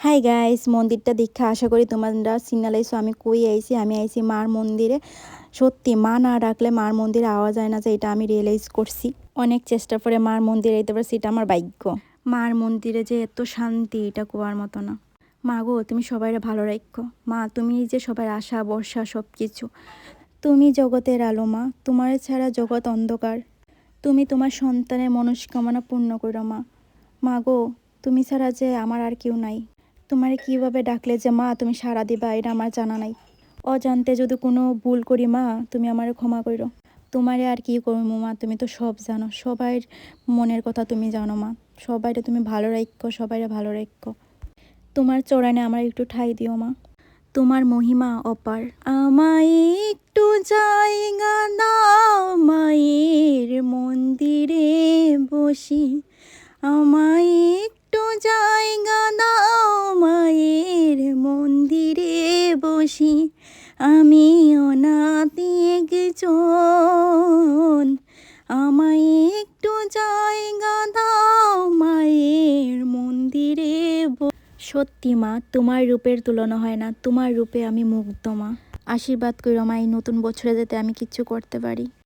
Hi guys, মন্দিরটা দেখা আশা করি তোমরা সিগনালাইছো আমি কই আইছি। আমি আইছি মার মন্দিরে। সত্যি মা না ডাকলে মার মন্দিরে আওয়া যায় না, যে এটা আমি রিয়েলাইজ করছি। অনেক চেষ্টার পরে মার মন্দিরে আইতে পারছি, এটা আমার ভাগ্য। মার মন্দিরে যে এত শান্তি, এটা কোয়ার মতো না। মা গো, তুমি সবাইরে ভালো রাখো। মা, তুমি যে সবার আশা ভরসা সব কিছু। তুমি জগতের আলো মা, তোমার ছাড়া জগৎ অন্ধকার। তুমি তোমার সন্তানের মনস্কামনা পূর্ণ করো মা। মা গো, তুমি ছাড়া যে আমার আর কেউ নাই। তোমারে কিভাবে ডাকলে যে মা তুমি সাড়া দিবা, এটা আমার জানা নাই। অজান্তে যদি কোনো ভুল করি মা, তুমি আমারে ক্ষমা করো। তোমারে আর কি করবো মা, তুমি তো সব জানো, সবাই মনের কথা তুমি জানো মা। সবাইরে তুমি ভালো রাখো, সবাইরে ভালো রাখো। তোমার চরণে আমার একটু ঠাঁই দিও মা। তোমার মহিমা অপার। আমায় একটু জায়গা দাও মায়ের মন্দিরে বসি। আমায় একটু জায়গা দাও মায়ের মন্দিরে বসি। আমি অনাথ একজন, আমায় একটু জায়গা দাও মায়ের মন্দিরে। সত্যি মা, তোমার রূপের তুলনা হয় না। তোমার রূপে আমি মুগ্ধ মা। আশীর্বাদ করো মা, এই নতুন বছরে যাতে আমি কিচ্ছু করতে পারি।